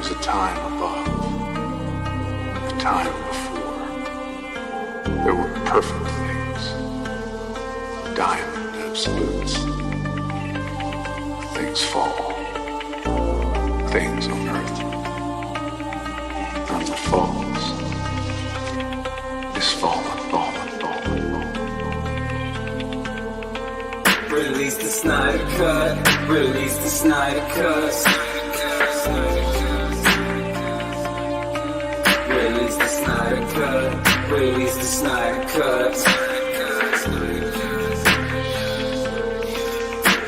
was a time above, a time before. There were perfect things, diamond absolutes. Things fall, things unearthed. And what falls is fallen, fallen, fallen, fallen. Release the Snyder Cut, release the Snyder Cut. Release the Snyder Cut, release the Snyder Cut.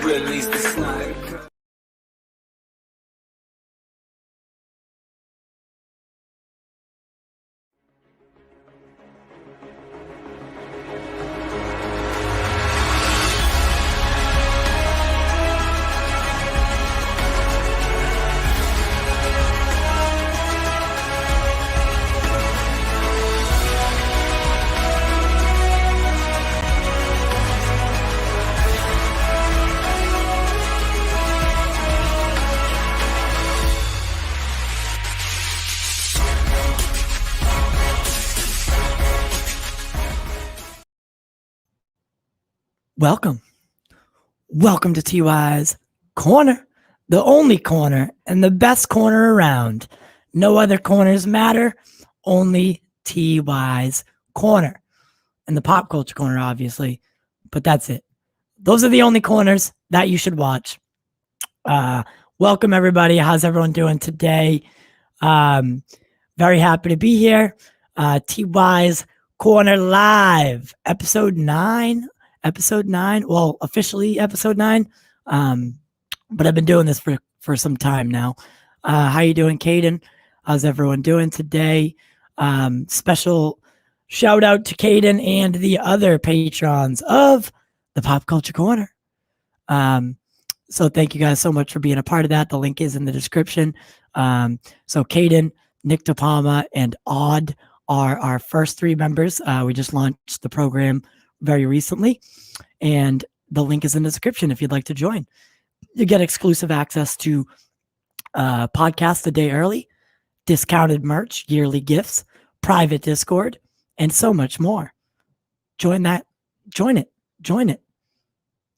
Release the Snyder Cut. Welcome to TY's Corner, the only corner and the best corner around. No other corners matter, only TY's Corner. And the pop culture corner, obviously, but that's it. Those are the only corners that you should watch. Welcome, everybody. How's everyone doing today? Very happy to be here. TY's Corner Live, episode 9. Well, officially episode 9. But I've been doing this for some time now. How you doing, Caden? How's everyone doing today? Special shout out to Caden and the other patrons of the Pop Culture Corner. So thank you guys so much for being a part of that. The link is in the description. So Caden, Nick DePalma, and Odd are our first 3 members. We just launched the program very recently, and the link is in the description if you'd like to join. You get exclusive access to podcasts a day early, discounted merch, yearly gifts, private Discord, and so much more. Join it.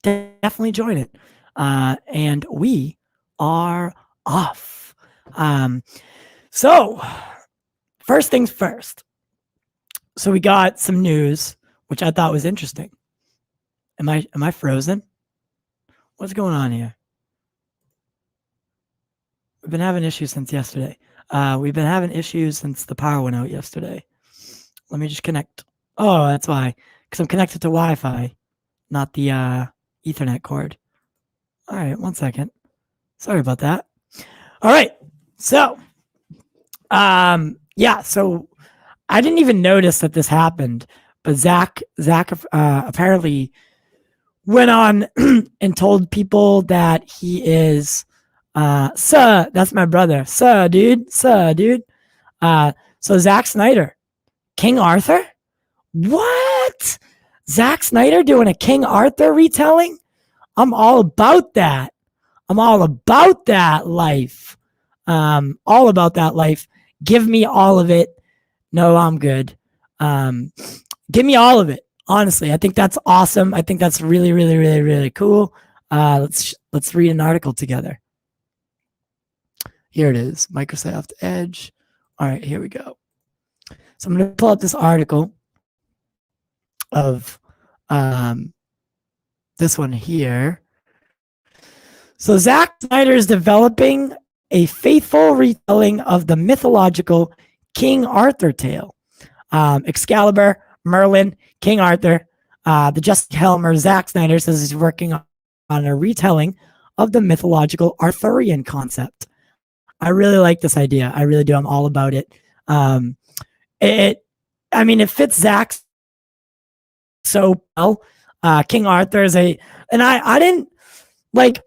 Definitely join it. And we are off. So first things first. So we got some news, which I thought was interesting. Am I frozen? What's going on here? We've been having issues since yesterday. We've been having issues since the power went out yesterday. Let me just connect. Oh, that's why. Because I'm connected to Wi-Fi, not the Ethernet cord. All right, 1 second. Sorry about that. All right. So, yeah, so I didn't even notice that this happened. But Zack apparently went on and told people that he is, sir, that's my brother. Sir, dude. So Zack Snyder, King Arthur? What? Zack Snyder doing a King Arthur retelling? I'm all about that. I'm all about that life. All about that life. Give me all of it. No, I'm good. Give me all of it. Honestly, I think that's awesome. I think that's really, really, really, really cool. Let's read an article together. Here it is, Microsoft Edge. All right, here we go. So I'm going to pull up this article of this one here. So Zack Snyder is developing a faithful retelling of the mythological King Arthur tale. Excalibur, Merlin, King Arthur, the Justice Helmer, Zack Snyder says he's working on a retelling of the mythological Arthurian concept. I really like this idea. I really do. I'm all about it. It fits Zack so well. King Arthur is and I didn't like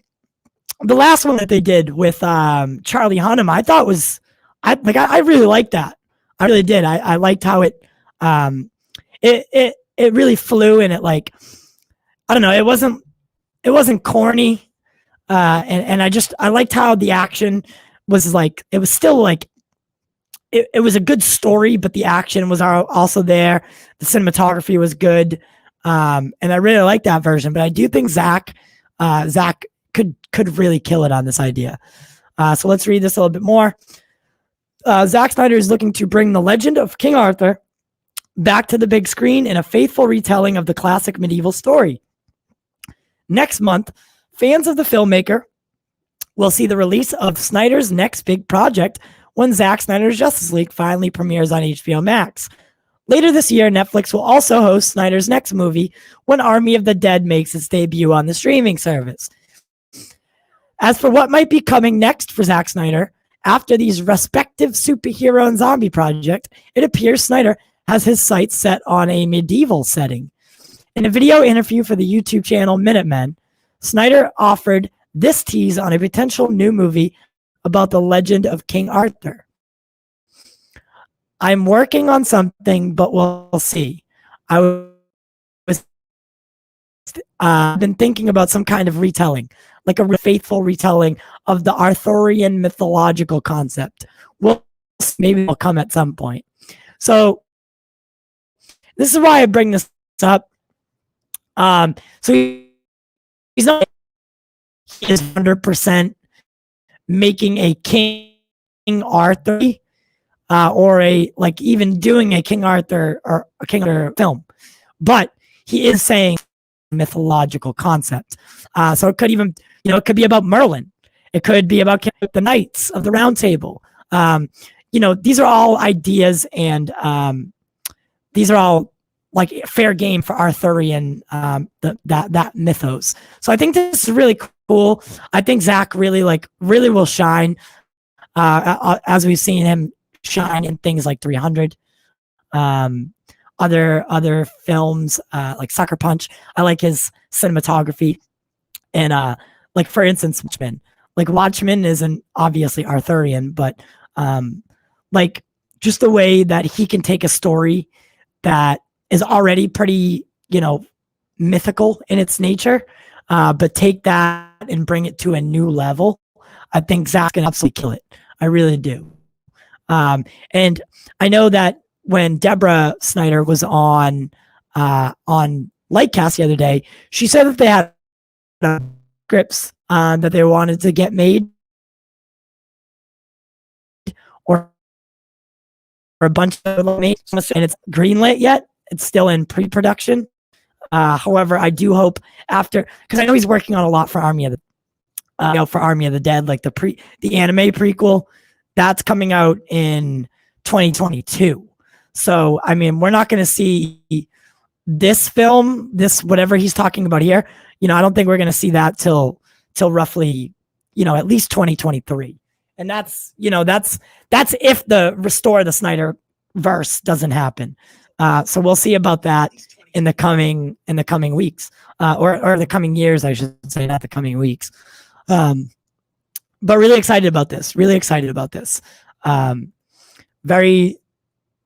the last one that they did with Charlie Hunnam. I thought I really liked that. I really did. I liked how it really flew, and it I don't know, it wasn't corny. And I liked how the action was like, it was still like, it was a good story, but the action was also there. The cinematography was good. And I really like that version, but I do think Zack could really kill it on this idea. So let's read this a little bit more. Zack Snyder is looking to bring the legend of King Arthur back to the big screen in a faithful retelling of the classic medieval story. Next month, fans of the filmmaker will see the release of Snyder's next big project when Zack Snyder's Justice League finally premieres on HBO Max. Later this year, Netflix will also host Snyder's next movie when Army of the Dead makes its debut on the streaming service. As for what might be coming next for Zack Snyder, after these respective superhero and zombie projects, it appears Snyder has his sights set on a medieval setting. In a video interview for the YouTube channel Minutemen, Snyder offered this tease on a potential new movie about the legend of King Arthur. I'm working on something, but we'll see. I've been thinking about some kind of retelling, like a faithful retelling of the Arthurian mythological concept. Maybe it'll come at some point. So this is why I bring this up. So he's not. He is 100% making a King Arthur, or even doing a King Arthur or a King Arthur film, but he is saying mythological concept. So it could even, it could be about Merlin. It could be about the Knights of the Round Table. These are all ideas, and these are all like fair game for Arthurian, that mythos. So I think this is really cool. I think Zack really will shine, as we've seen him shine in things like 300, other films, like Sucker Punch. I like his cinematography, and for instance, Watchmen isn't obviously Arthurian, but just the way that he can take a story that is already pretty, mythical in its nature, but take that and bring it to a new level. I think Zack can absolutely kill it. I really do. And I know that when Deborah Snyder was on Lightcast the other day, she said that they had scripts that they wanted to get made, or a bunch of made, and it's greenlit yet. It's still in pre-production. However, I do hope after, because I know he's working on a lot for Army of the Dead, like the anime prequel that's coming out in 2022. So I mean, we're not going to see this film, this whatever he's talking about here. I don't think we're going to see that till roughly, at least 2023. And that's if the restore the Snyder verse doesn't happen. So we'll see about that in the coming weeks, or the coming years, I should say, not the coming weeks. But really excited about this. Very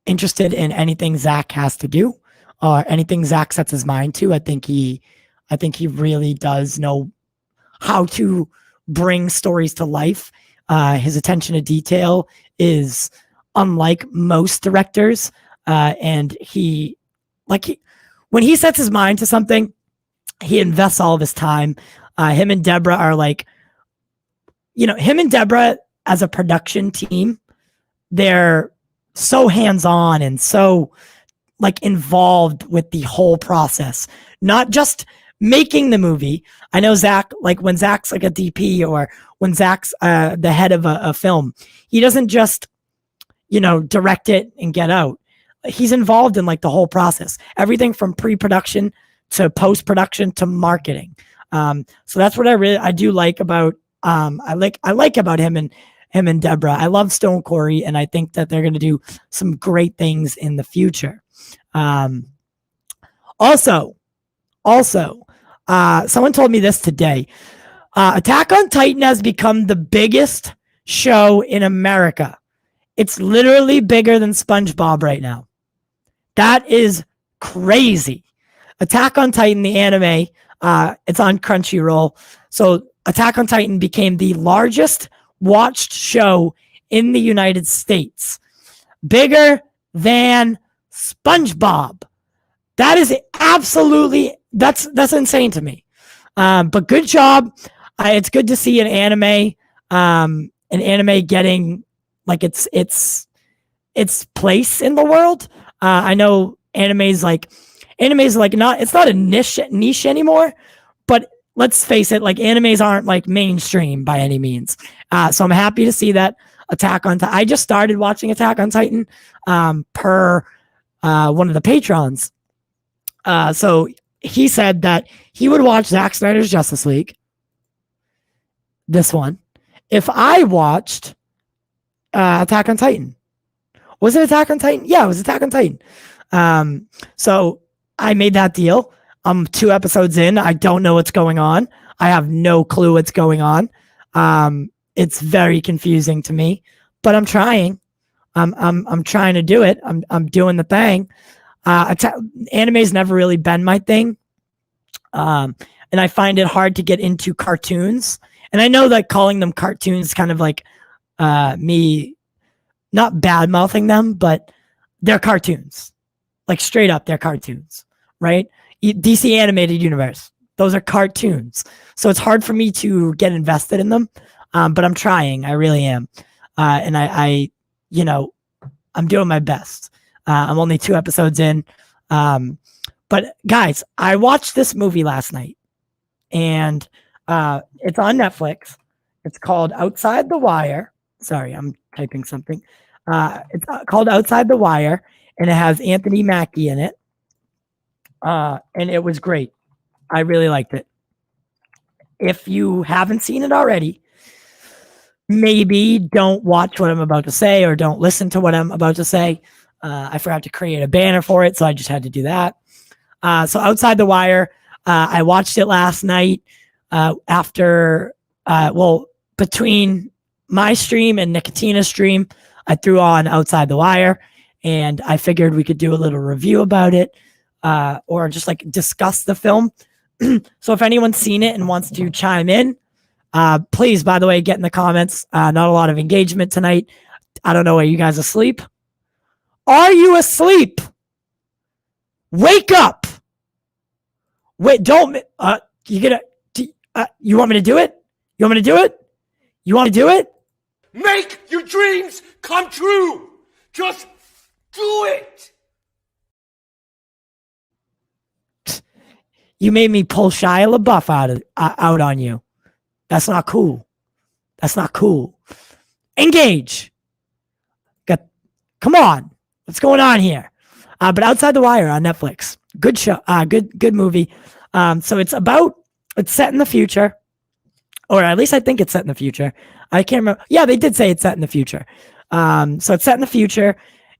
interested in anything Zack has to do, or anything Zack sets his mind to. I think he really does know how to bring stories to life. His attention to detail is unlike most directors. And when he sets his mind to something, he invests all of his time. Him and Deborah are him and Deborah as a production team, they're so hands-on and so involved with the whole process, not just making the movie. I know Zack, when Zack's a DP, or when Zack's the head of a film, he doesn't just, direct it and get out. He's involved in the whole process, everything from pre-production to post-production to marketing. So that's what I do like about, I like about him and Deborah. I love Stone Quarry, and I think that they're going to do some great things in the future. Also, someone told me this today. Attack on Titan has become the biggest show in America. It's literally bigger than SpongeBob right now. That is crazy. Attack on Titan, the anime, it's on Crunchyroll. So Attack on Titan became the largest watched show in the United States. Bigger than SpongeBob. That is absolutely, that's insane to me. But good job. It's good to see an anime getting like its place in the world. I know anime's like not, it's not a niche anymore, but let's face it, like animes aren't like mainstream by any means. So I'm happy to see that I just started watching Attack on Titan per one of the patrons. So he said that he would watch Zack Snyder's Justice League, this one, if I watched Attack on Titan. Was it Attack on Titan? Yeah, it was Attack on Titan. So I made that deal. I'm 2 episodes in. I don't know what's going on. I have no clue what's going on. It's very confusing to me, but I'm trying. I'm trying to do it. I'm doing the thing. Anime's never really been my thing. And I find it hard to get into cartoons. And I know that calling them cartoons is kind of like me not bad mouthing them, but they're cartoons. Like straight up, they're cartoons, right? DC Animated Universe, those are cartoons. So it's hard for me to get invested in them. But I'm trying. I really am. And I I'm doing my best. I'm only 2 episodes in. But guys, I watched this movie last night, and it's on Netflix. It's called Outside the Wire. Sorry, I'm typing something. It's called Outside the Wire, and it has Anthony Mackie in it. And it was great. I really liked it. If you haven't seen it already, maybe don't watch what I'm about to say or don't listen to what I'm about to say. I forgot to create a banner for it, so I just had to do that. So Outside the Wire, I watched it last night between my stream and Nicotina's stream, I threw on Outside the Wire, and I figured we could do a little review about it or just like discuss the film. So if anyone's seen it and wants to chime in, please, by the way, get in the comments. Not a lot of engagement tonight. I don't know. Are you guys asleep? Are you asleep? Wake up. Wait, don't. You want me to do it? You want me to do it? You want to do it? Make your dreams come true. Just do it. You made me pull Shia LaBeouf out on you. That's not cool. That's not cool. Engage. Come on. What's going on here? But Outside the Wire on Netflix. Good show. Good movie. So it's set in the future, or at least I think it's set in the future. I can't remember. Yeah, they did say it's set in the future. So it's set in the future,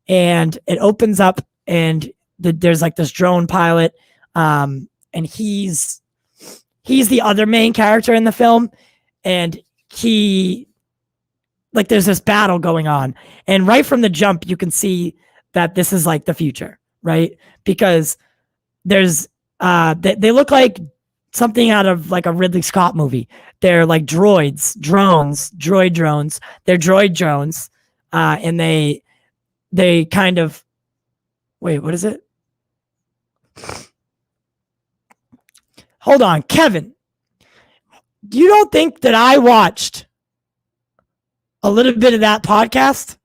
and it opens up, and there's like this drone pilot, and he's the other main character in the film, and there's this battle going on, and right from the jump you can see that this is like the future, right? Because there's they look like something out of like a Ridley Scott movie. They're like droid drones. They're droid drones, and they kind of wait. What is it? Hold on, Kevin. You don't think that I watched a little bit of that podcast?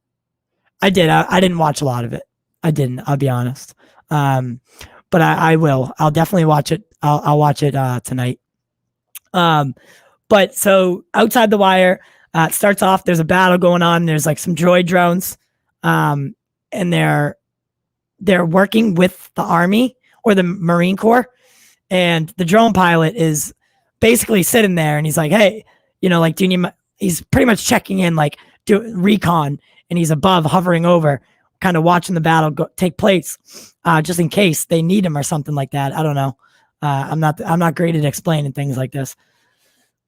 I did. I didn't watch a lot of it. I didn't. I'll be honest. But I will. I'll definitely watch it. I'll watch it tonight. But so Outside the Wire, it starts off. There's a battle going on. There's like some droid drones, and they're working with the Army or the Marine Corps, and the drone pilot is basically sitting there, and he's like, "Hey, like, do you need?" He's pretty much checking in, like, do recon, and he's above, hovering over, kind of watching the battle take place, just in case they need him or something like that. I don't know. I'm not great at explaining things like this,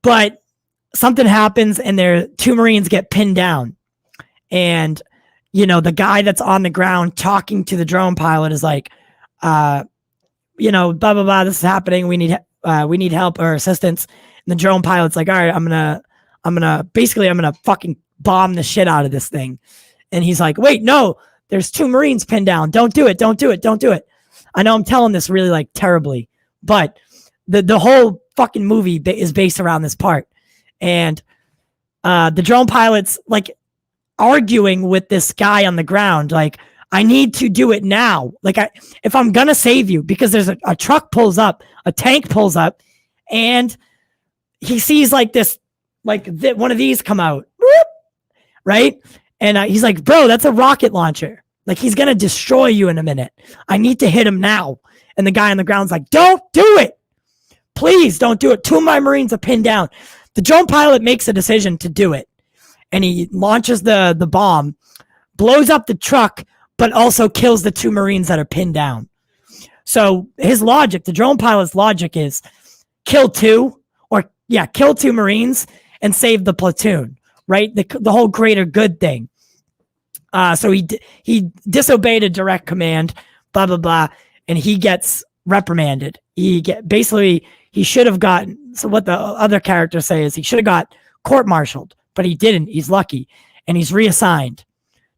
but something happens, and there 2 Marines get pinned down, and the guy that's on the ground talking to the drone pilot is like, blah blah blah. This is happening. We need help or assistance. And the drone pilot's like, all right, I'm I'm gonna fucking bomb the shit out of this thing. And he's like, wait, no, there's 2 Marines pinned down. Don't do it. Don't do it. Don't do it. I know I'm telling this really like terribly, but the whole fucking movie is based around this part. And the drone pilot's like arguing with this guy on the ground, like, I need to do it now. Like, if I'm gonna save you, because there's a truck pulls up, a tank pulls up, and he sees like this, like one of these come out, whoop, right? And he's like, bro, that's a rocket launcher. Like, he's gonna destroy you in a minute. I need to hit him now. And the guy on the ground's like, don't do it. Please don't do it. 2 of my Marines are pinned down. The drone pilot makes a decision to do it. And he launches the bomb, blows up the truck, but also kills the 2 Marines that are pinned down. So his logic, the drone pilot's logic is kill 2 Marines and save the platoon, right? The whole greater good thing. So he disobeyed a direct command, blah, blah, blah, and he gets reprimanded. He should have gotten, so what the other characters say is he should have got court-martialed, but he didn't. He's lucky. And he's reassigned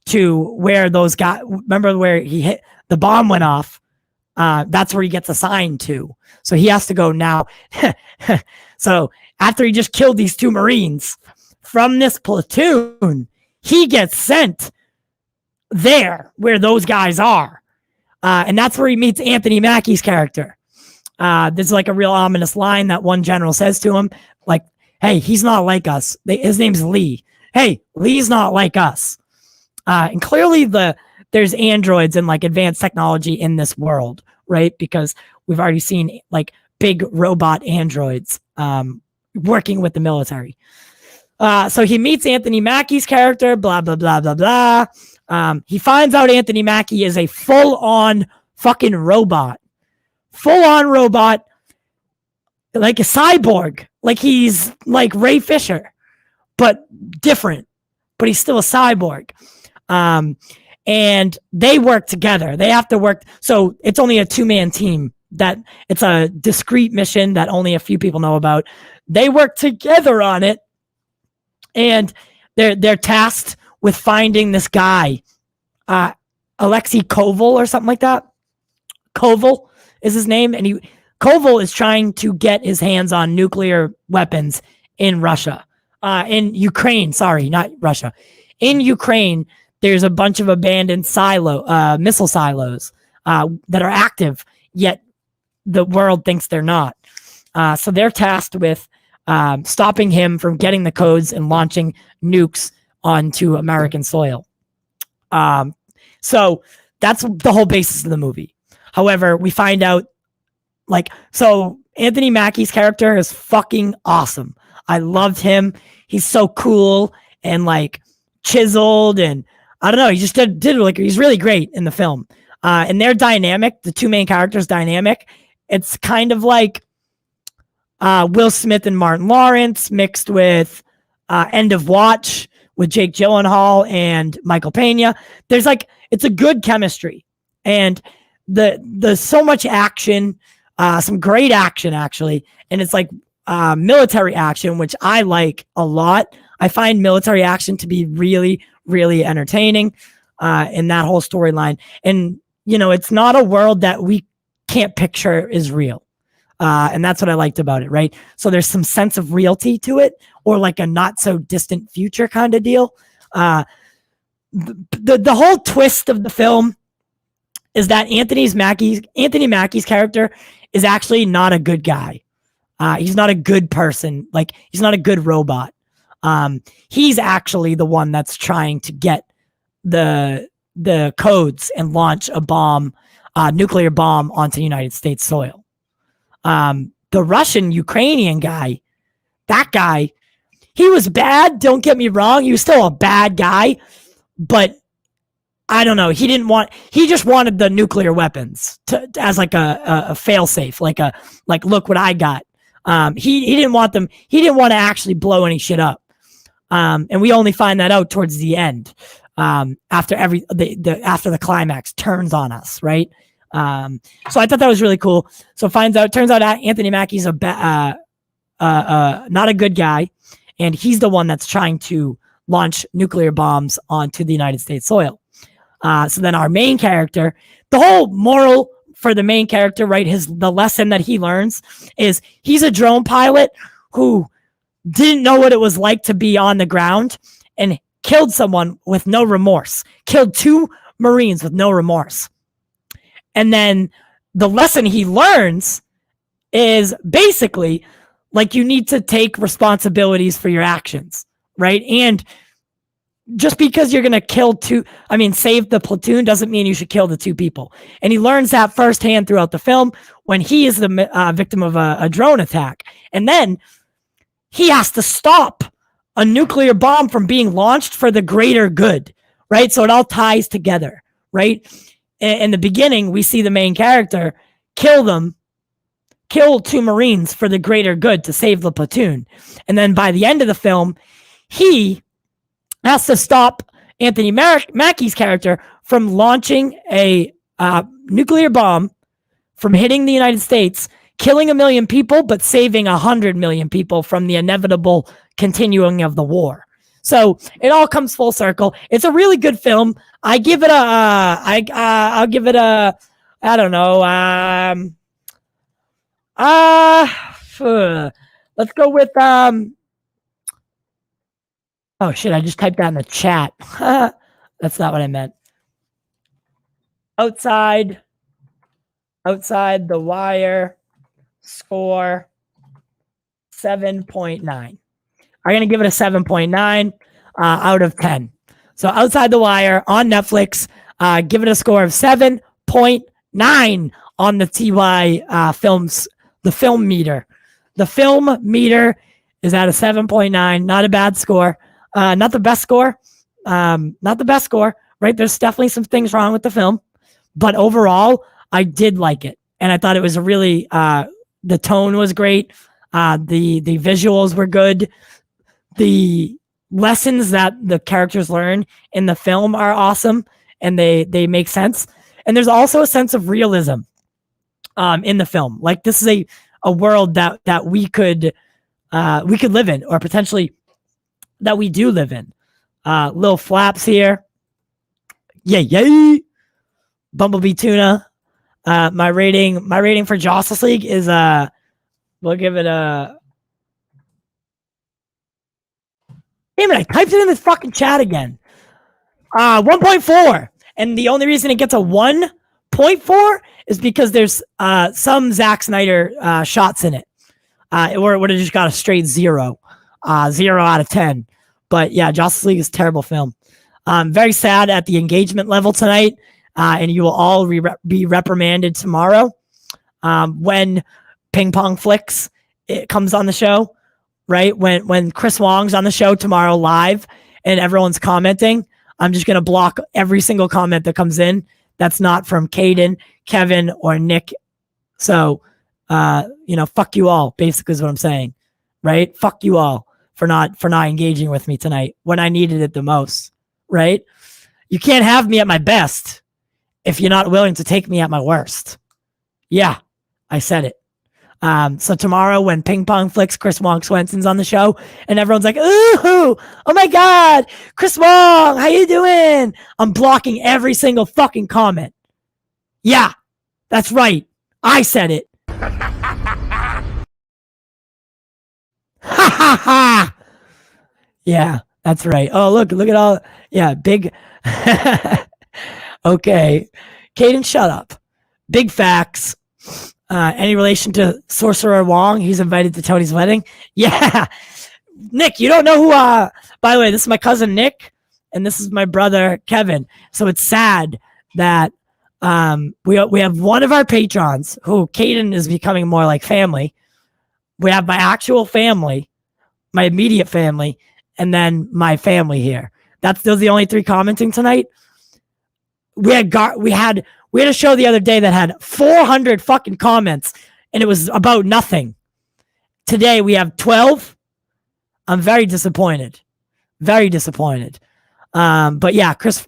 to where those guys, remember where he hit, the bomb went off. That's where he gets assigned to. So he has to go now. So after he just killed these 2 Marines from this platoon, he gets sent there where those guys are. And that's where he meets Anthony Mackie's character. There's like a real ominous line that one general says to him, like, hey, he's not like us. His name's Lee. Hey, Lee's not like us. And clearly there's androids and like advanced technology in this world, right? Because we've already seen like big robot androids working with the military. So he meets Anthony Mackie's character, blah, blah, blah, blah, blah. He finds out Anthony Mackie is a full-on fucking robot. Full-on robot, like a cyborg. Like he's like Ray Fisher, but different. But he's still a cyborg. And they work together. They have to work. So it's only a 2-man team. That it's a discrete mission that only a few people know about. They work together on it. And they're tasked with finding this guy, Alexei Koval or something like that. Koval is his name. And Koval is trying to get his hands on nuclear weapons in Russia. In Ukraine, sorry, not Russia. In Ukraine, there's a bunch of abandoned missile silos that are active, yet the world thinks they're not. So they're tasked with stopping him from getting the codes and launching nukes onto American soil. So that's the whole basis of the movie. However, we find out, so Anthony Mackie's character is fucking awesome. I loved him. He's so cool and like chiseled, and I don't know. He just did like, he's really great in the film. And their dynamic, the 2 main characters' dynamic, it's kind of like Will Smith and Martin Lawrence mixed with End of Watch with Jake Gyllenhaal and Michael Pena. There's like, it's a good chemistry, and the so much action, some great action actually, and it's like military action, which I like a lot. I find military action to be really, really entertaining in that whole storyline. And it's not a world that we can't picture is real. And that's what I liked about it, right? So there's some sense of reality to it, or like a not so distant future kind of deal. The whole twist of the film is that Anthony Mackie's character is actually not a good guy. He's not a good person. Like, he's not a good robot. He's actually the one that's trying to get the codes and launch a nuclear bomb onto United States soil. The Russian-Ukrainian guy, that guy, he was bad. Don't get me wrong. He was still a bad guy, but I don't know. He just wanted the nuclear weapons as like a fail-safe, like look what I got. He didn't want them. He didn't want to actually blow any shit up. And we only find that out towards the end, after after the climax turns on us, right? So I thought that was really cool. So turns out Anthony Mackie's not a good guy, and he's the one that's trying to launch nuclear bombs onto the United States soil. So then our main character, the whole moral for the main character, right? The lesson that he learns is he's a drone pilot who didn't know what it was like to be on the ground and killed someone with no remorse, killed 2 Marines with no remorse. And then the lesson he learns is basically like you need to take responsibilities for your actions, right? And just because you're going to save the platoon doesn't mean you should kill the 2 people. And he learns that firsthand throughout the film when he is the victim of a drone attack. And then he has to stop a nuclear bomb from being launched for the greater good, right? So it all ties together, right? In the beginning, we see the main character kill 2 Marines for the greater good to save the platoon. And then by the end of the film, he has to stop Anthony Mackie's character from launching a nuclear bomb from hitting the United States, killing 1 million people, but saving 100 million people from the inevitable continuing of the war. So it all comes full circle. It's a really good film. I give it I'll give it a, I don't know. Let's go with, oh shit, I just typed that in the chat. That's not what I meant. Outside the Wire score 7.9. I'm going to give it a 7.9 out of 10. So Outside the Wire on Netflix, give it a score of 7.9 on the TY films, the film meter. The film meter is at a 7.9. Not a bad score. Not the best score. Not the best score, right? There's definitely some things wrong with the film, but overall, I did like it. And I thought it was a really, the tone was great. The visuals were good. The lessons that the characters learn in the film are awesome, and they make sense. And there's also a sense of realism in the film. Like, this is a world that we could live in, or potentially that we do live in. Little flaps here. Yay. Bumblebee Tuna. My rating for Justice League is we'll give it a, damn it, I typed it in this fucking chat again. 1.4. And the only reason it gets a 1.4 is because there's some Zack Snyder shots in it. It would have just got a straight 0. 0 out of 10. But yeah, Justice League is a terrible film. Very sad at the engagement level tonight. And you will all be reprimanded tomorrow when Ping Pong Flicks it comes on the show, right? When Chris Wong's on the show tomorrow live and everyone's commenting, I'm just going to block every single comment that comes in that's not from Caden, Kevin, or Nick. So, fuck you all, basically is what I'm saying, right? Fuck you all for not engaging with me tonight when I needed it the most, right? You can't have me at my best if you're not willing to take me at my worst. Yeah, I said it. So tomorrow when Ping Pong Flicks Chris Wong Swenson's on the show and everyone's like, ooh, oh my God, Chris Wong, how you doing? I'm blocking every single fucking comment. Yeah, that's right. I said it. Ha ha ha. Yeah, that's right. Oh, look at all. Yeah, big. Okay. Caden, shut up. Big facts. Any relation to Sorcerer Wong? He's invited to Tony's wedding. Yeah. Nick, you don't know who, by the way, this is my cousin Nick, and this is my brother Kevin. So it's sad that we have one of our patrons who Caden is becoming more like family. We have my actual family, my immediate family, and then my family here. Those are the only 3 commenting tonight. We had a show the other day that had 400 fucking comments, and it was about nothing. Today we have 12. I'm very disappointed. Very disappointed. But yeah, Chris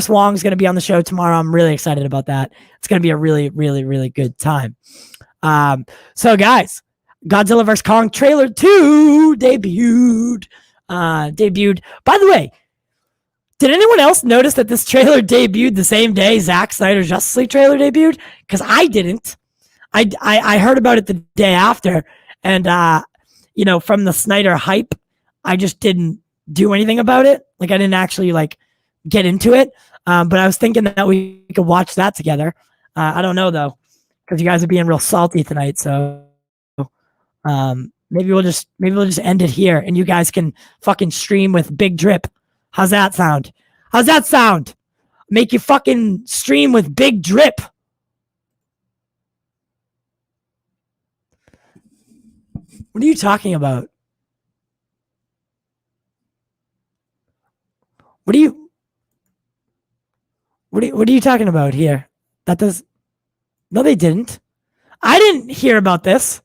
Wong's going to be on the show tomorrow. I'm really excited about that. It's going to be a really, really, really good time. So guys, Godzilla vs. Kong trailer 2 debuted. By the way, did anyone else notice that this trailer debuted the same day Zack Snyder's Justice League trailer debuted? Because I didn't. I heard about it the day after, and from the Snyder hype, I just didn't do anything about it. Like I didn't actually get into it. But I was thinking that we could watch that together. I don't know though, because you guys are being real salty tonight. So maybe we'll just end it here, and you guys can fucking stream with Big Drip. How's that sound? How's that sound? Make you fucking stream with Big Drip. What are you talking about? What are you talking about here? No, they didn't. I didn't hear about this.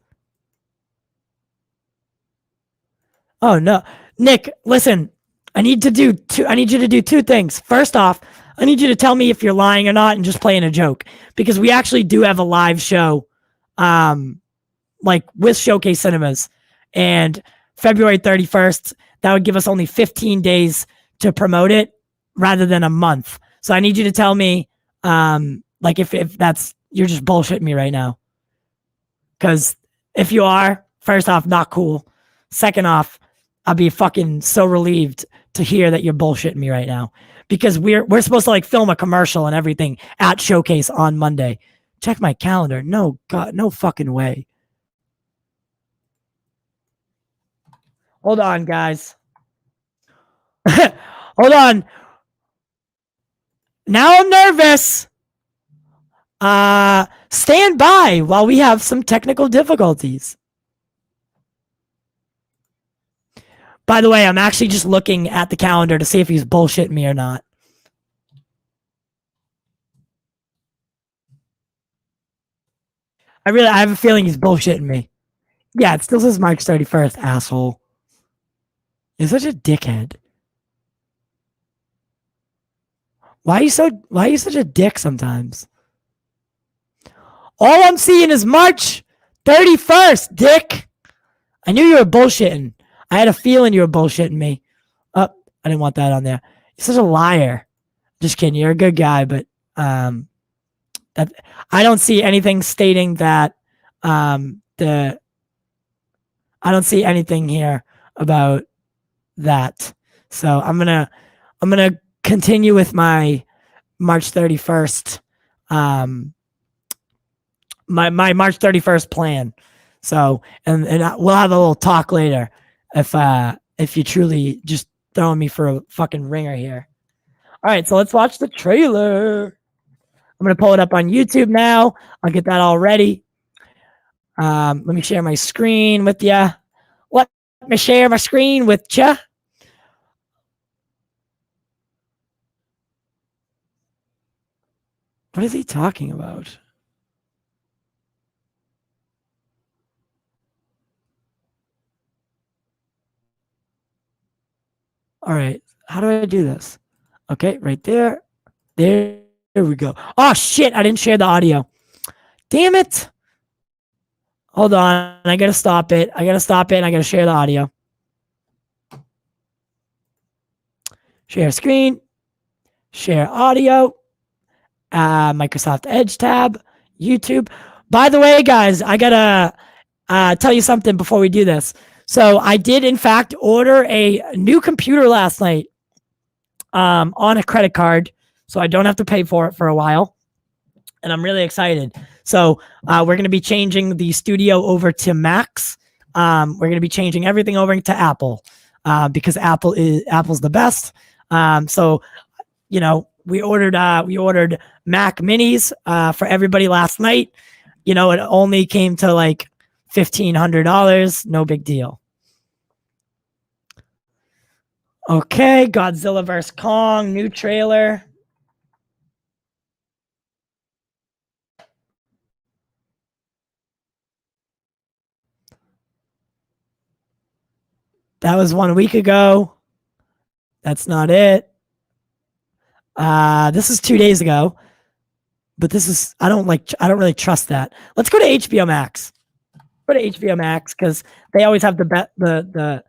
Oh no, Nick, listen. I need you to do two things. First off, I need you to tell me if you're lying or not and just playing a joke, because we actually do have a live show, with Showcase Cinemas, and February 31st. That would give us only 15 days to promote it rather than a month. So I need you to tell me, if that's, you're just bullshitting me right now. Because if you are, first off, not cool. Second off, I'll be fucking so relieved to hear that you're bullshitting me right now, because we're supposed to film a commercial and everything at Showcase on Monday. Check my calendar. No, God, no fucking way. Hold on, guys. Hold on. Now I'm nervous. Stand by while we have some technical difficulties. By the way, I'm actually just looking at the calendar to see if he's bullshitting me or not. I have a feeling he's bullshitting me. Yeah, it still says March 31st, asshole. You're such a dickhead. Why are you such a dick sometimes? All I'm seeing is March 31st, dick. I knew you were bullshitting. I had a feeling you were bullshitting me. Oh, I didn't want that on there. You're such a liar. Just kidding. You're a good guy, but I don't see anything stating that I don't see anything here about that. So I'm gonna continue with my March 31st my March 31st plan. So and we'll have a little talk later if you truly just throwing me for a fucking ringer here. All right, so let's watch the trailer. I'm gonna pull it up on YouTube now. I'll get that all ready. Let me share my screen with you. Let me share my screen with you. What is he talking about? All right, how do I do this? Okay, right there. There we go. Oh, shit, I didn't share the audio. Damn it. Hold on, I gotta stop it. And I gotta share the audio. Share screen. Share audio. Microsoft Edge tab. YouTube. By the way, guys, I gotta tell you something before we do this. So I did, in fact, order a new computer last night on a credit card, so I don't have to pay for it for a while. And I'm really excited. So we're going to be changing the studio over to Macs. We're going to be changing everything over to Apple because Apple's the best. So, we ordered Mac Minis for everybody last night. It only came to like $1,500. No big deal. Okay, Godzilla vs. Kong, new trailer. That was 1 week ago. That's not it. This is 2 days ago. But this is, I don't really trust that. Let's go to HBO Max. go to HBO Max because they always have the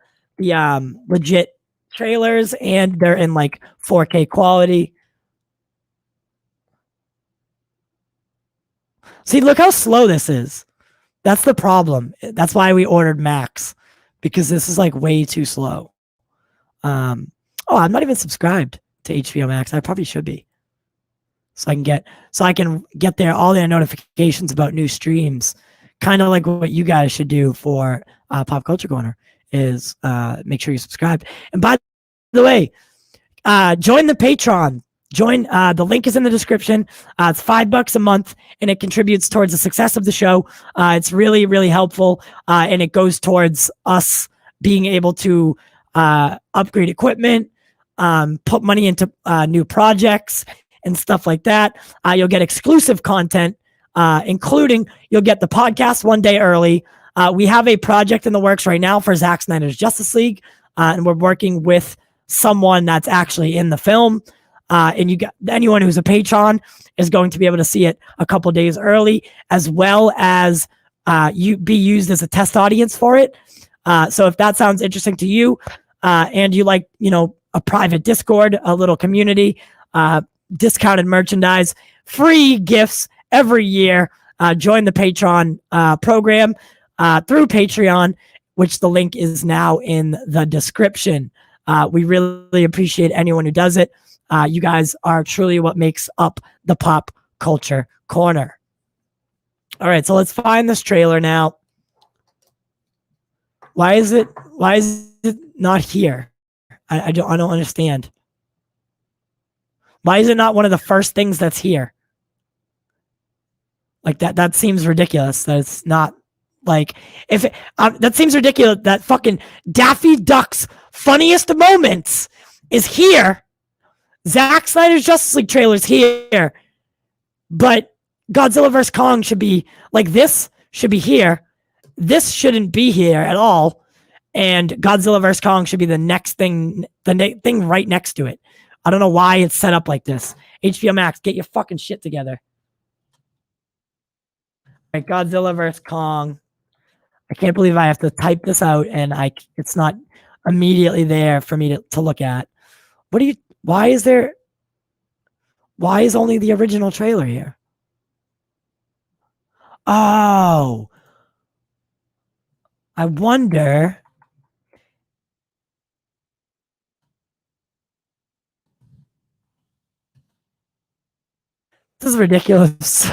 legit trailers, and they're in like 4K quality. See, look how slow this is. That's the problem. That's why we ordered Max, because this is like way too slow. Oh, I'm not even subscribed to HBO Max. I probably should be. So I can get there all their notifications about new streams. Kind of like what you guys should do for Pop Culture Corner is make sure you subscribe. And by the way, join the Patreon. Join. The link is in the description. It's $5 a month, and it contributes towards the success of the show. It's really, really helpful, and it goes towards us being able to upgrade equipment, put money into new projects and stuff like that. You'll get exclusive content, including you'll get the podcast one day early. We have a project in the works right now for Zack Snyder's Justice League, and we're working with someone that's actually in the film. And you got anyone who's a patron is going to be able to see it a couple days early, as well as you be used as a test audience for it. So if that sounds interesting to you, and you like, a private Discord, a little community, discounted merchandise, free gifts every year, join the Patreon program through Patreon, which the link is now in the description. We really appreciate anyone who does it. You guys are truly what makes up the Pop Culture Corner. All right, so let's find this trailer now. Why is it not here? I don't understand. Why is it not one of the first things that's here? Like that seems ridiculous. That it's not like that seems ridiculous. That fucking Daffy Duck's funniest moments is here. Zack Snyder's Justice League trailer's here, but Godzilla vs. Kong should be like this. Should be here. This shouldn't be here at all. And Godzilla vs. Kong should be the next thing, thing right next to it. I don't know why it's set up like this. HBO Max, get your fucking shit together. All right, Godzilla vs. Kong. I can't believe I have to type this out and it's not immediately there for me to look at. Why is only the original trailer here? Oh, I wonder. This is ridiculous.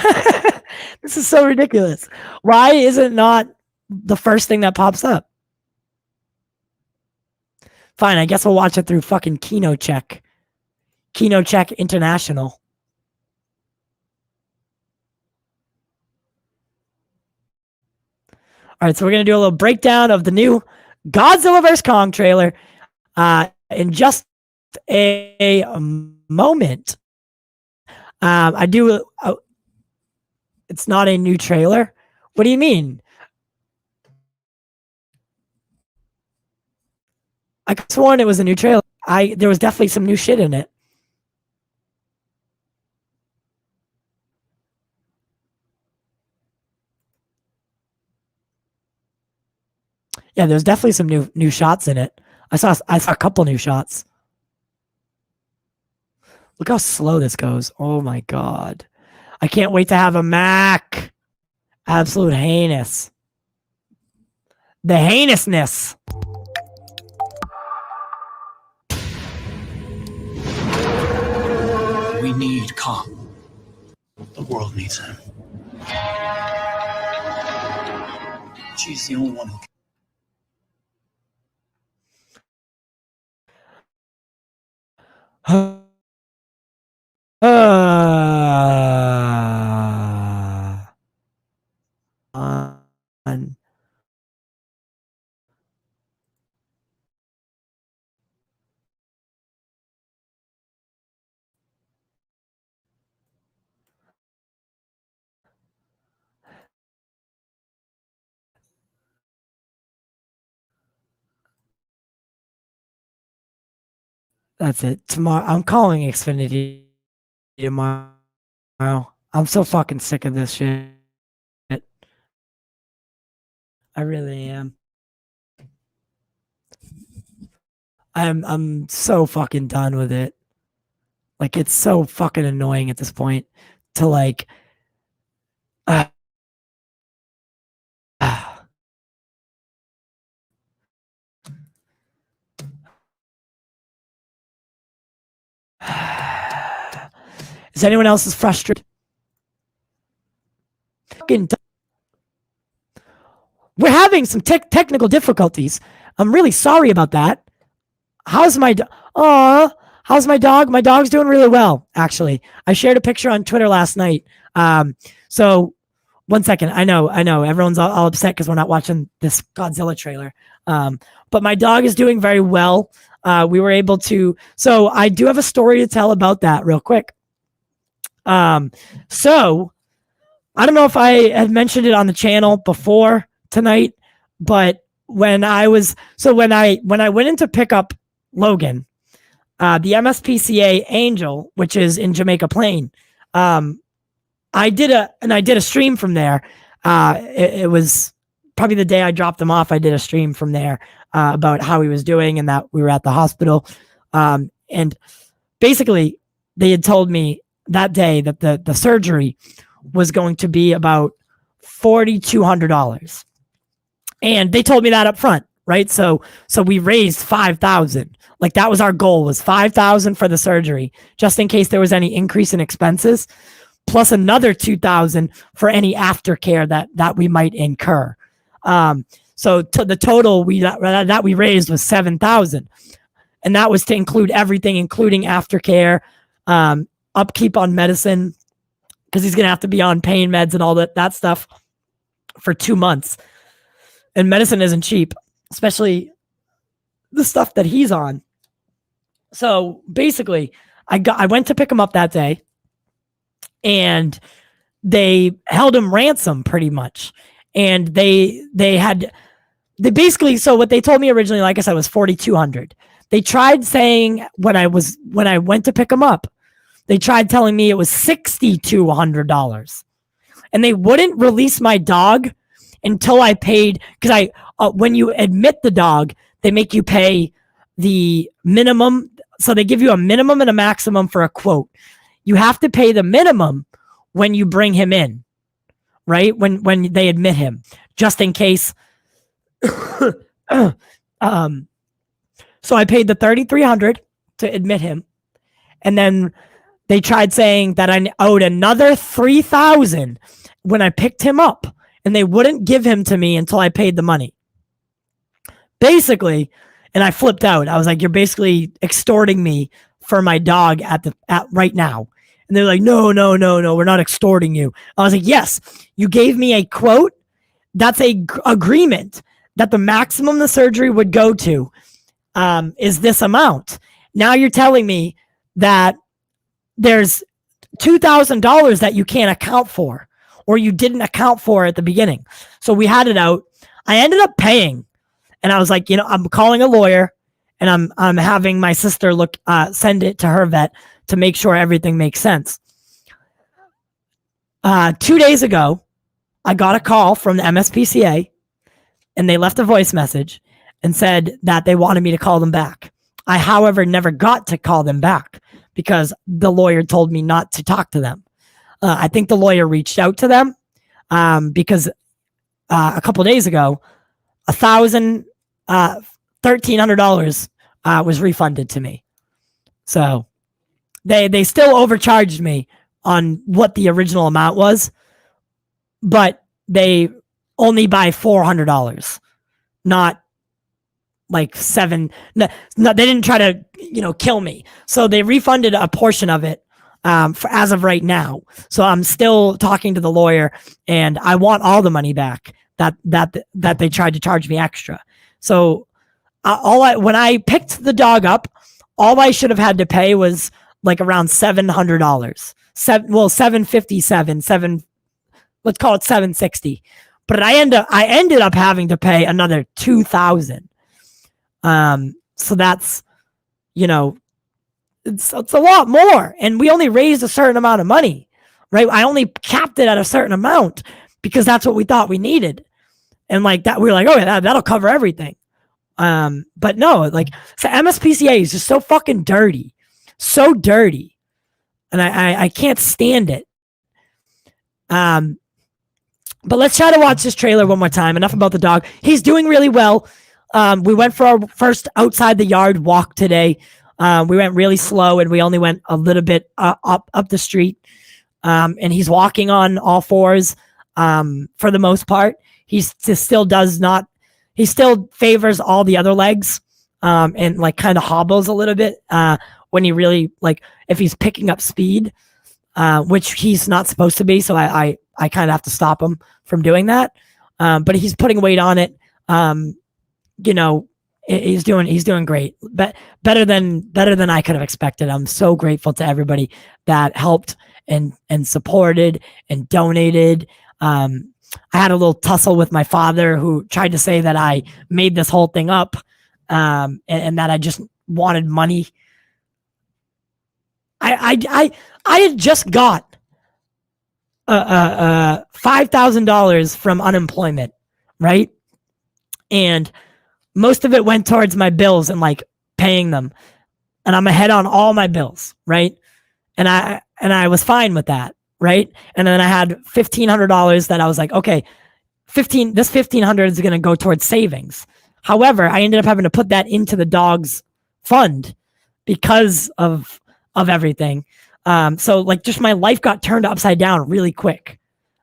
This is so ridiculous. Why is it not the first thing that pops up? Fine, I guess we'll watch it through fucking KinoCheck. KinoCheck International. All right, so we're going to do a little breakdown of the new Godzilla vs. Kong trailer in just a moment. It's not a new trailer. What do you mean? I could have sworn it was a new trailer. There was definitely some new shit in it. Yeah, there's definitely some new shots in it. I saw a couple new shots. Look how slow this goes. Oh my god. I can't wait to have a Mac. Absolute heinous. The heinousness. We need Kong. The world needs him. She's the only one who can. That's it. Tomorrow, I'm calling Xfinity tomorrow. I'm so fucking sick of this shit. I really am. I'm so fucking done with it. Like, it's so fucking annoying at this point to like uh, is anyone else as frustrated? Fucking we're having some technical difficulties. I'm really sorry about that. How's my how's my dog? My dog's doing really well, actually. I shared a picture on Twitter last night. So 1 second. I know. Everyone's all upset because we're not watching this Godzilla trailer. But my dog is doing very well. We were able to. So I do have a story to tell about that real quick. So I don't know if I had mentioned it on the channel before tonight, but when I went in to pick up Logan, the MSPCA Angel, which is in Jamaica Plain, I did a stream from there. It was probably the day I dropped him off. I did a stream from there about how he was doing and that we were at the hospital. And basically, they had told me that day that the surgery was going to be about $4,200, and they told me that up front, right? So we raised $5,000. Like, that was our goal, was $5,000 for the surgery, just in case there was any increase in expenses, plus another $2,000 for any aftercare that we might incur. So the total that we raised was $7,000, and that was to include everything, including aftercare, upkeep on medicine, because he's gonna have to be on pain meds and all that stuff for 2 months. And medicine isn't cheap, especially the stuff that he's on. So basically, I went to pick him up that day, and they held him ransom pretty much. And they basically, so what they told me originally, like I said, was $4,200. They tried saying when I went to pick him up, they tried telling me it was $6,200, and they wouldn't release my dog until I paid, because when you admit the dog, they make you pay the minimum. So they give you a minimum and a maximum for a quote. You have to pay the minimum when you bring him in, right? When they admit him, just in case. So I paid the $3,300 to admit him, and then they tried saying that I owed another $3,000 when I picked him up, and they wouldn't give him to me until I paid the money. Basically, and I flipped out. I was like, "You're basically extorting me for my dog at right now." And they're like, "No, we're not extorting you." I was like, "Yes, you gave me a quote. That's a agreement that the maximum the surgery would go to is this amount. Now you're telling me that there's $2,000 that you can't account for, or you didn't account for at the beginning." So we had it out. I ended up paying, and I was like, I'm calling a lawyer, and I'm having my sister send it to her vet to make sure everything makes sense. 2 days ago, I got a call from the MSPCA, and they left a voice message and said that they wanted me to call them back. I, however, never got to call them back because the lawyer told me not to talk to them. I think the lawyer reached out to them because a couple days ago, $1,300 was refunded to me. So they still overcharged me on what the original amount was, but they only by $400, not like $7. No, they didn't try to kill me. So they refunded a portion of it for as of right now. So I'm still talking to the lawyer, and I want all the money back that they tried to charge me extra. So when I picked the dog up, all I should have had to pay was like around $700. $757, let's call it $760. But I ended up having to pay another $2,000. So that's, it's a lot more. And we only raised a certain amount of money, right? I only capped it at a certain amount because that's what we thought we needed. And like that, we were like, oh, yeah, that'll cover everything. But no, like, so MSPCA is just so fucking dirty. So dirty. And I can't stand it. But let's try to watch this trailer one more time. Enough about the dog. He's doing really well. We went for our first outside the yard walk today. We went really slow and we only went a little bit up the street. And he's walking on all fours for the most part. He still favors all the other legs and like kind of hobbles a little bit when he really, like, if he's picking up speed, which he's not supposed to be. So I kind of have to stop him from doing that. But he's putting weight on it. You know, he's doing great, but better than I could have expected. I'm so grateful to everybody that helped and supported and donated. I had a little tussle with my father who tried to say that I made this whole thing up, and that I just wanted money. I had just got $5,000 from unemployment, right? And most of it went towards my bills and like paying them. And I'm ahead on all my bills, right? And I was fine with that, right? And then I had $1,500 that I was like, okay, this $1,500 is going to go towards savings. However, I ended up having to put that into the dog's fund because of everything. So like just my life got turned upside down really quick.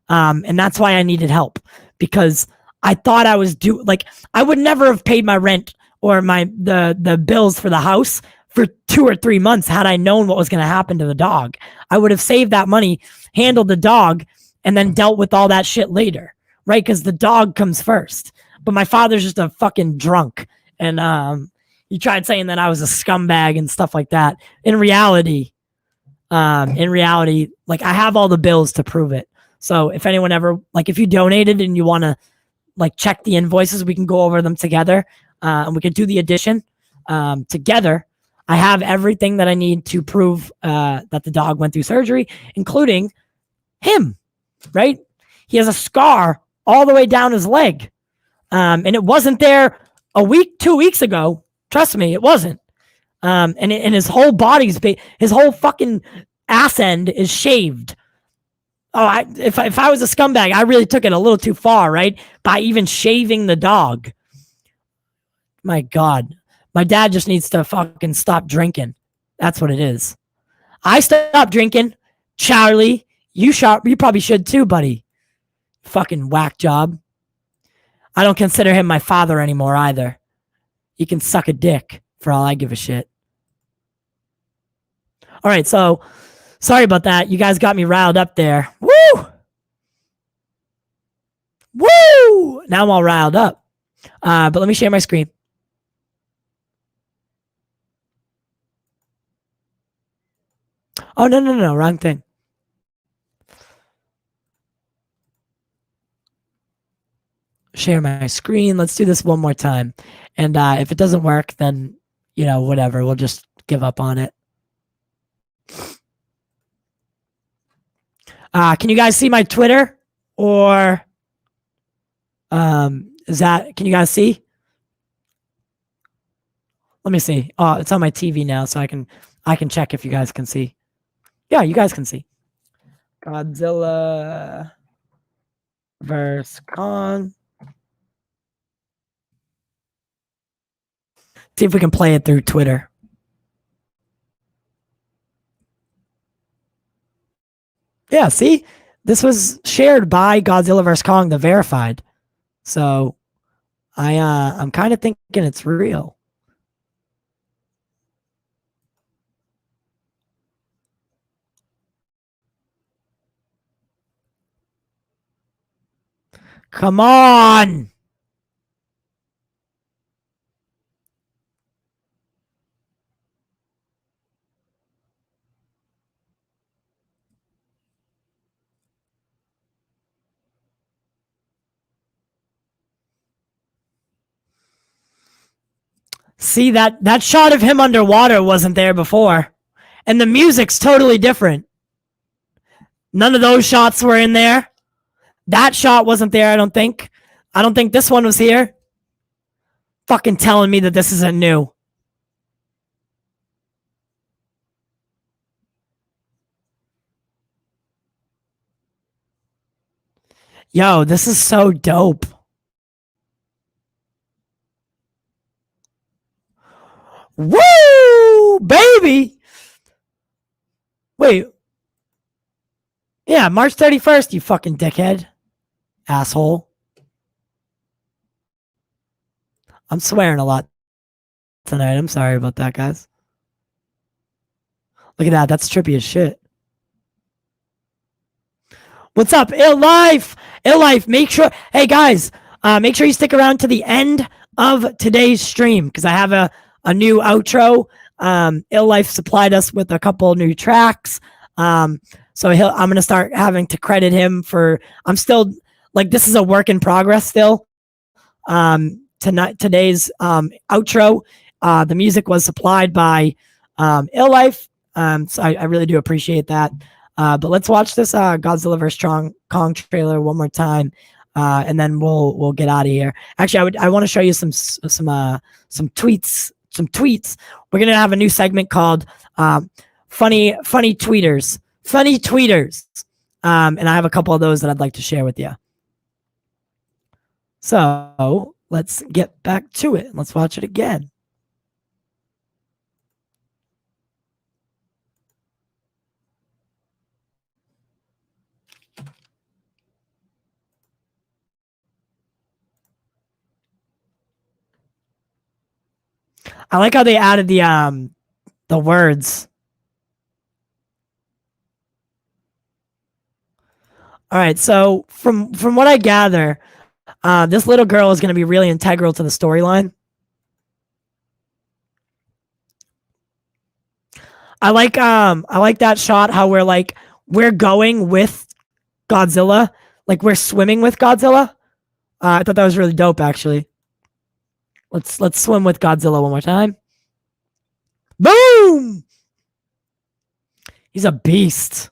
And that's why I needed help, because I thought I was I would never have paid my rent or the bills for the house for 2 or 3 months had I known what was going to happen to the dog. I would have saved that money, handled the dog, and then dealt with all that shit later, right? Because the dog comes first. But my father's just a fucking drunk, and he tried saying that I was a scumbag and stuff like that. In reality, like, I have all the bills to prove it. So if anyone ever, like, if you donated and you want to like check the invoices, we can go over them together, and we can do the addition together. I have everything that I need to prove that the dog went through surgery, including him, right? He has a scar all the way down his leg. And it wasn't there 2 weeks ago. Trust me, it wasn't. And his whole his whole fucking ass end is shaved. Oh, if I was a scumbag, I really took it a little too far, right? By even shaving the dog. My God. My dad just needs to fucking stop drinking. That's what it is. I stopped drinking. Charlie, you probably should too, buddy. Fucking whack job. I don't consider him my father anymore either. He can suck a dick for all I give a shit. All right, so sorry about that. You guys got me riled up there. Woo! Woo! Now I'm all riled up. But let me share my screen. Oh, no, wrong thing. Share my screen. Let's do this one more time. And if it doesn't work, then, whatever. We'll just give up on it. Can you guys see my Twitter? Or can you guys see? Let me see. Oh, it's on my TV now, so I can check if you guys can see. Yeah, you guys can see. Godzilla vs. Kong. See if we can play it through Twitter. Yeah, see? This was shared by Godzilla vs. Kong, the verified. So I'm kind of thinking it's real. Come on! See, that shot of him underwater wasn't there before. And the music's totally different. None of those shots were in there. That shot wasn't there, I don't think. I don't think this one was here. Fucking telling me that this isn't new. Yo, this is so dope. Woo, baby. Wait. Yeah, March 31st, you fucking dickhead. Asshole. I'm swearing a lot tonight. I'm sorry about that, guys. Look at that. That's trippy as shit. What's up, Ill Life? Ill Life, make sure. Hey, guys, make sure you stick around to the end of today's stream because I have a new outro. Ill Life supplied us with a couple new tracks. So I'm going to start having to credit him for. I'm still like, this is a work in progress still. Today's outro, the music was supplied by Ill Life. So I really do appreciate that. But let's watch this Godzilla vs. Kong trailer one more time, and then we'll get out of here. Actually, I want to show you some tweets. Some tweets. We're gonna have a new segment called funny tweeters. Funny tweeters. And I have a couple of those that I'd like to share with you. So let's get back to it. Let's watch it again. I like how they added the words. All right, so from what I gather, this little girl is going to be really integral to the storyline. I like that shot how we're going with Godzilla, like we're swimming with Godzilla. I thought that was really dope actually. Let's swim with Godzilla one more time. Boom! He's a beast.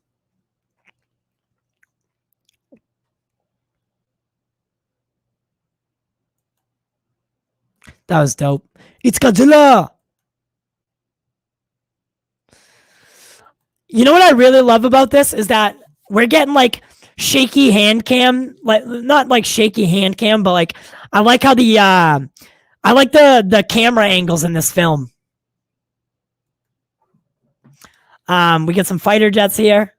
That was dope. It's Godzilla! You know what I really love about this is that we're getting like shaky hand cam, like not like shaky hand cam, but like I like how I like the camera angles in this film. We get some fighter jets here.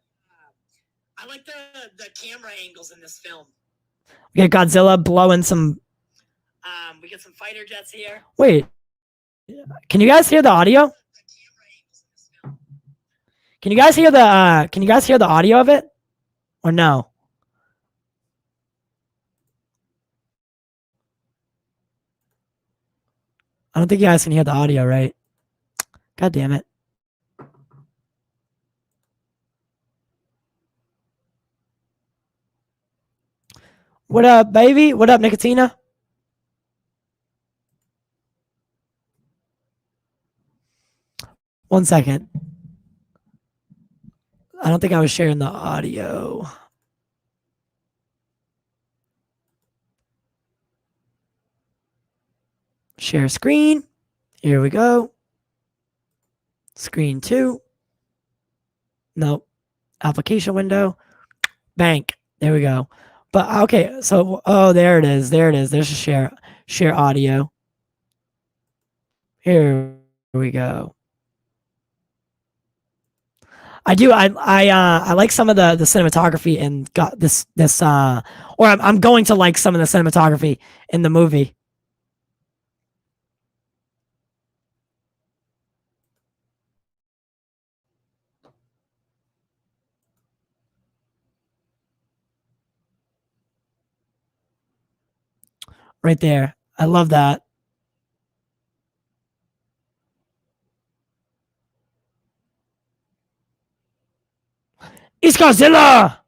I like the camera angles in this film. We get Godzilla blowing some. We get some fighter jets here. Wait, can you guys hear the audio? Can you guys hear the audio of it, or no? I don't think you guys can hear the audio, right? God damn it. What up, baby? What up, Nicotina? One second. I don't think I was sharing the audio. Share screen. Here we go. Screen 2. Nope. Application window. Bank. There we go. But okay, so there it is. There it is. There's a share audio. Here we go. I like some of the cinematography and got this or I'm going to like some of the cinematography in the movie. Right there. I love that. It's Godzilla!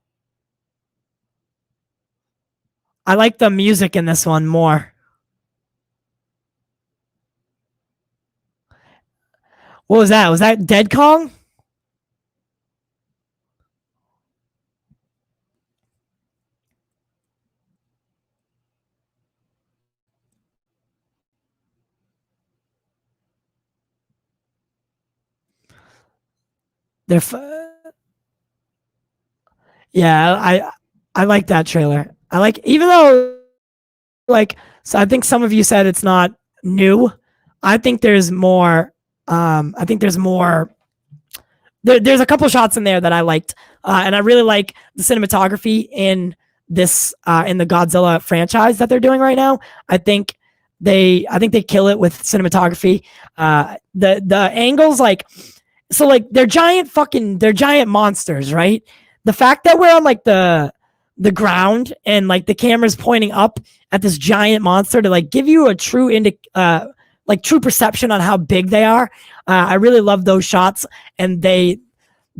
I like the music in this one more. What was that? Was that Dead Kong? They're yeah, I like that trailer. I like, even though, like, so I think some of you said it's not new. I think there's more. I think there's more. There's a couple shots in there that I liked, and I really like the cinematography in this in the Godzilla franchise that they're doing right now. I think they kill it with cinematography. The angles, like, so, like, they're giant monsters, right? The fact that we're on, like, the ground and, like, the camera's pointing up at this giant monster to, like, give you a true true perception on how big they are. I really love those shots, and they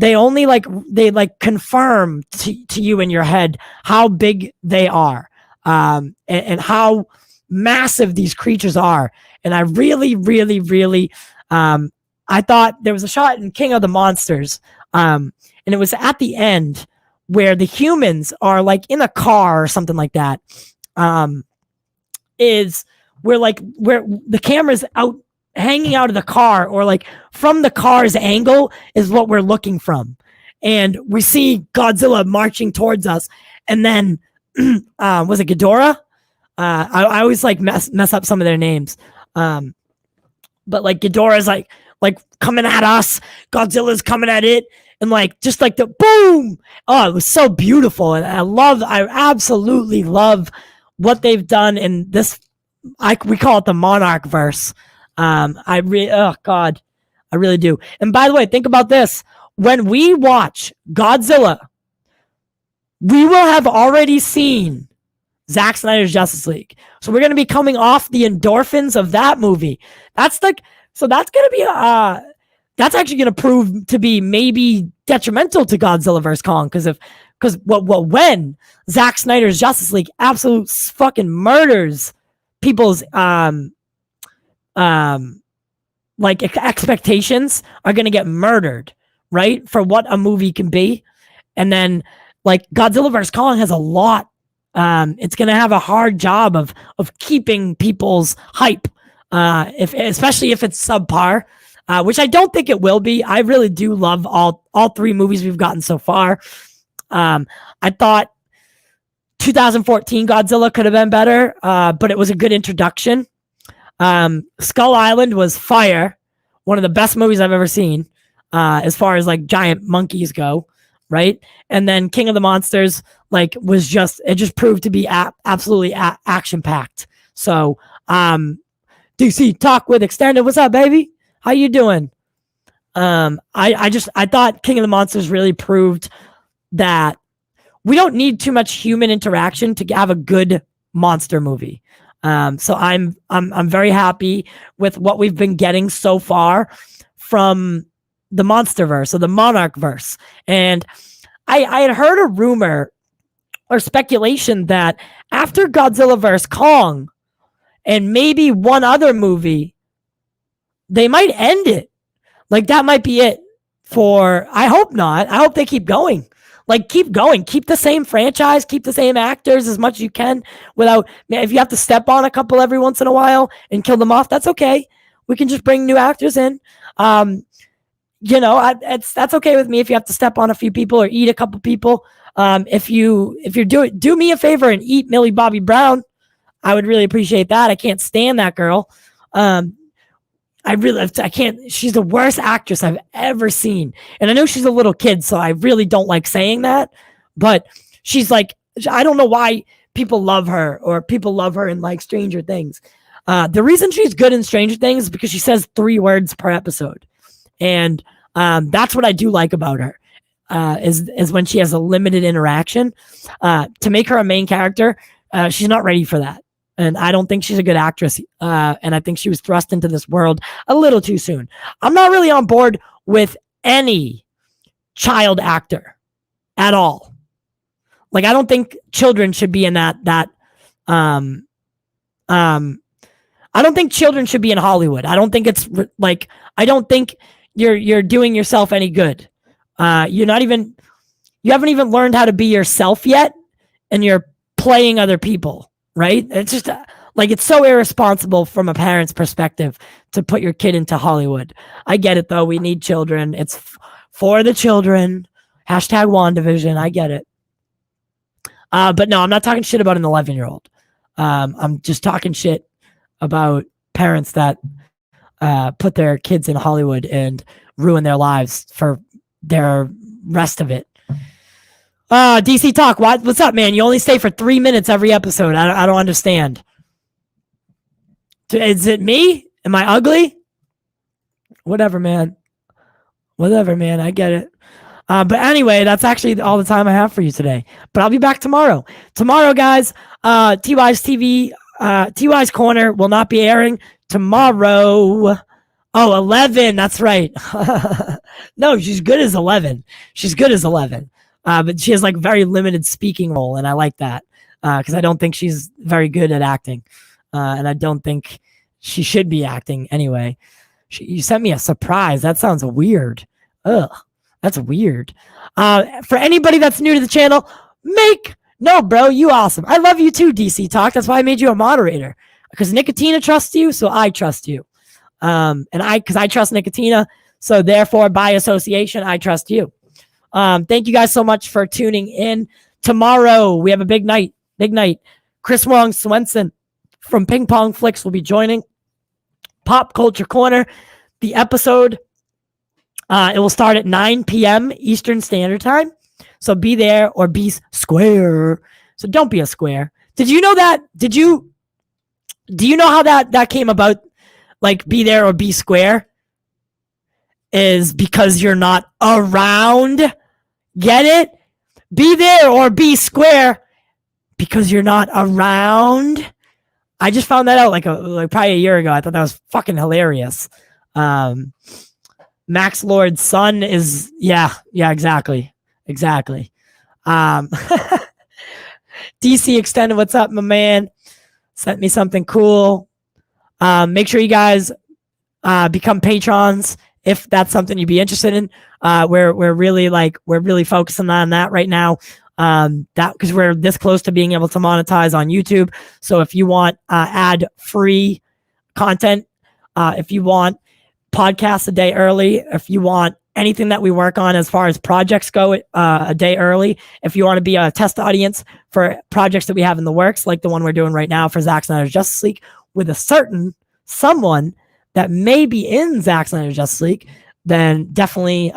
only, like, confirm to you in your head how big they are, and how massive these creatures are. And I really, really, really, I thought there was a shot in King of the Monsters, and it was at the end where the humans are, like, in a car or something like that. Is where the camera's out, hanging out of the car, or, like, from the car's angle is what we're looking from, and we see Godzilla marching towards us, and then was it Ghidorah? I always, like, mess up some of their names, but, like, Ghidorah's like coming at us, Godzilla's coming at it, and, like, just, like, the boom. Oh, it was so beautiful, and I absolutely love what they've done in this. We call it the Monarch verse. I really do. And by the way, think about this: when we watch Godzilla, we will have already seen Zack Snyder's Justice League. So we're going to be coming off the endorphins of that movie. That's going to be that's actually going to prove to be maybe detrimental to Godzilla vs. Kong, because when Zack Snyder's Justice League absolute fucking murders people's expectations are going to get murdered, right, for what a movie can be. And then, like, Godzilla vs. Kong has a lot. It's going to have a hard job of keeping people's hype, especially if it's subpar, which I don't think it will be. I really do love all three movies we've gotten so far. I thought 2014 Godzilla could have been better, but it was a good introduction. Skull Island was fire. One of the best movies I've ever seen, as far as, like, giant monkeys go, right? And then King of the Monsters, like, it just proved to be absolutely action packed. So, DC Talk with Extended, what's up, baby? How you doing? I thought King of the Monsters really proved that we don't need too much human interaction to have a good monster movie. So I'm very happy with what we've been getting so far from the Monsterverse, or the Monarchverse. And I had heard a rumor or speculation that after Godzilla vs. Kong and maybe one other movie, they might end it. Like, that might be it for, I hope not. I hope they keep going. Like, keep going. Keep the same franchise. Keep the same actors as much as you can without, if you have to step on a couple every once in a while and kill them off, that's okay. We can just bring new actors in. That's okay with me if you have to step on a few people or eat a couple people. If you're do me a favor and eat Millie Bobby Brown, I would really appreciate that. I can't stand that girl. I can't. She's the worst actress I've ever seen. And I know she's a little kid, so I really don't like saying that. But she's like, I don't know why people love her, or people love her in, like, Stranger Things. The reason she's good in Stranger Things is because she says 3 words per episode. And that's what I do like about her, is when she has a limited interaction. To make her a main character, she's not ready for that. And I don't think she's a good actress. And I think she was thrust into this world a little too soon. I'm not really on board with any child actor at all. Like, I don't think children should be in that. I don't think children should be in Hollywood. I don't think it's like, I don't think you're doing yourself any good. You haven't even learned how to be yourself yet, and you're playing other people. Right? It's just like, it's so irresponsible from a parent's perspective to put your kid into Hollywood. I get it, though. We need children. It's for the children. Hashtag WandaVision. I get it. But no, I'm not talking shit about an 11-year-old. I'm just talking shit about parents that put their kids in Hollywood and ruin their lives for their rest of it. DC Talk, what's up, man? You only stay for 3 minutes every episode. I don't understand. Is it me? Am I ugly? Whatever, man. I get it. But anyway, that's actually all the time I have for you today. But I'll be back tomorrow. Tomorrow, guys, TY's TV, TY's Corner will not be airing tomorrow. Oh, 11. That's right. No, she's good as 11. But she has like very limited speaking role, and I like that because I don't think she's very good at acting, and I don't think she should be acting anyway. You sent me a surprise. That sounds weird. Ugh, that's weird. For anybody that's new to the channel, no, bro, you awesome. I love you too, DC Talk. That's why I made you a moderator, because Nicotina trusts you, so I trust you. Because I trust Nicotina, so therefore by association I trust you. Thank you guys so much for tuning in. Tomorrow we have a big night. Chris Wong Swenson from Ping Pong Flicks will be joining Pop Culture Corner. The episode, it will start at 9 p.m. Eastern Standard Time. So be there or be square. So don't be a square. Did you know that? Do you know how that came about? Like, be there or be square is because you're not around. Get it? Be there or be square because you're not around. I just found that out like probably a year ago. I thought that was fucking hilarious. Max Lord's son is exactly. DC Extended, what's up, my man? Sent me something cool. Make sure you guys become patrons if that's something you'd be interested in. We're really focusing on that right now. That because we're this close to being able to monetize on YouTube. So if you want ad-free content, if you want podcasts a day early, if you want anything that we work on as far as projects go a day early, if you want to be a test audience for projects that we have in the works, like the one we're doing right now for Zack Snyder's Justice League, with a certain someone that may be in Zack Snyder's Justice League, then definitely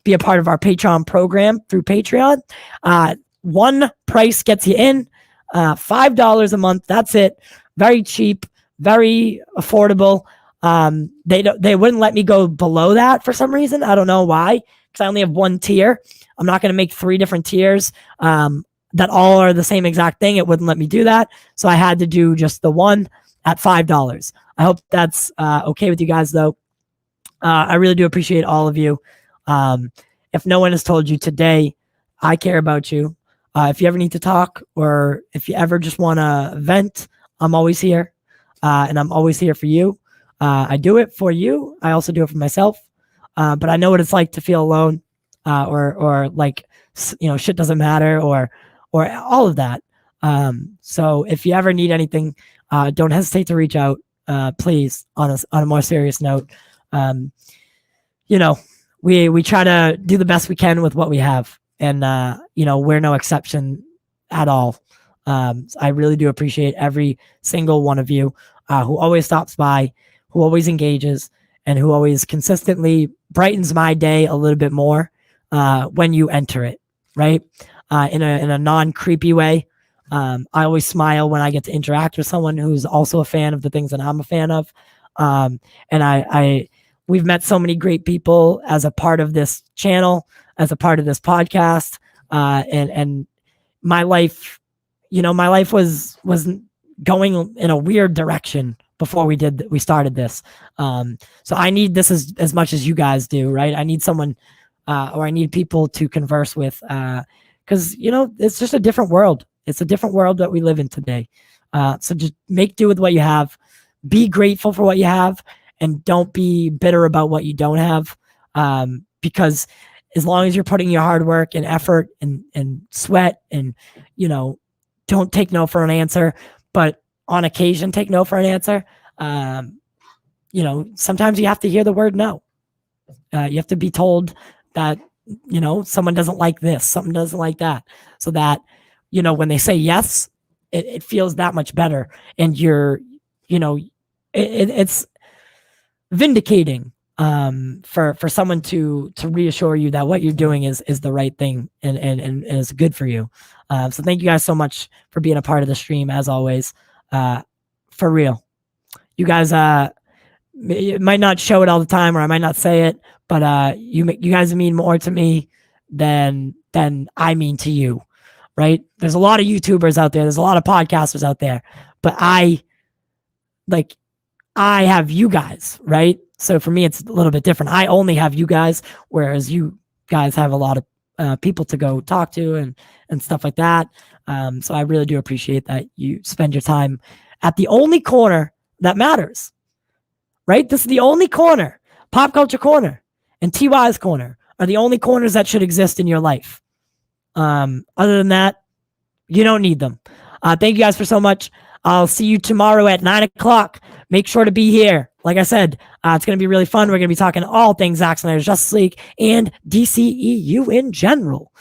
be a part of our Patreon program through Patreon. One price gets you in, $5 a month. That's it. Very cheap, very affordable. They wouldn't let me go below that for some reason. I don't know why, because I only have one tier. I'm not going to make 3 different tiers that all are the same exact thing. It wouldn't let me do that. So I had to do just the one at $5. I hope that's okay with you guys, though. I really do appreciate all of you. If no one has told you today, I care about you. If you ever need to talk or if you ever just want to vent, I'm always here. And I'm always here for you. I do it for you. I also do it for myself. But I know what it's like to feel alone or like, shit doesn't matter or all of that. So if you ever need anything, don't hesitate to reach out, please, on a more serious note. We try to do the best we can with what we have, and we're no exception at all. I really do appreciate every single one of you who always stops by, who always engages, and who always consistently brightens my day a little bit more when you enter it, right? In a non-creepy way. I always smile when I get to interact with someone who's also a fan of the things that I'm a fan of. And we've met so many great people as a part of this channel, as a part of this podcast. And my life, my life was going in a weird direction before we started this. So I need this as much as you guys do, right? I need someone, or I need people to converse with, because, it's just a different world. It's a different world that we live in today. So just make do with what you have. Be grateful for what you have, and don't be bitter about what you don't have. Because as long as you're putting your hard work and effort and sweat and, don't take no for an answer, but on occasion take no for an answer. Sometimes you have to hear the word no. You have to be told that, someone doesn't like this, something doesn't like that, so that, when they say yes, it feels that much better. And it's vindicating for someone to reassure you that what you're doing is the right thing and is good for you. So thank you guys so much for being a part of the stream, as always. For real, you guys it might not show it all the time, or I might not say it, but you guys mean more to me than I mean to you, right? There's a lot of YouTubers out there, there's a lot of podcasters out there, but I have you guys, right? So for me, it's a little bit different. I only have you guys, whereas you guys have a lot of people to go talk to and stuff like that. So I really do appreciate that you spend your time at the only corner that matters, right? This is the only corner. Pop Culture Corner and TY's Corner are the only corners that should exist in your life. Other than that, you don't need them. Thank you guys for so much. I'll see you tomorrow at 9:00. Make sure to be here. Like I said, it's going to be really fun. We're going to be talking all things Zack Snyder's Justice League and DCEU in general.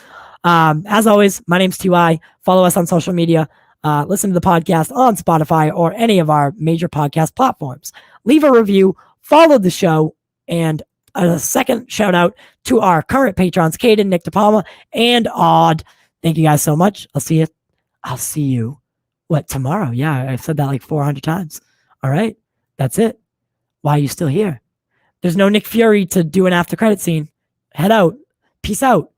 As always, my name's TY. Follow us on social media. Listen to the podcast on Spotify or any of our major podcast platforms. Leave a review, follow the show, and a second shout out to our current patrons, Caden, Nick DePalma, and Odd. Thank you guys so much. I'll see you. What, tomorrow? Yeah, I've said that like 400 times. All right, that's it. Why are you still here? There's no Nick Fury to do an after credit scene. Head out. Peace out.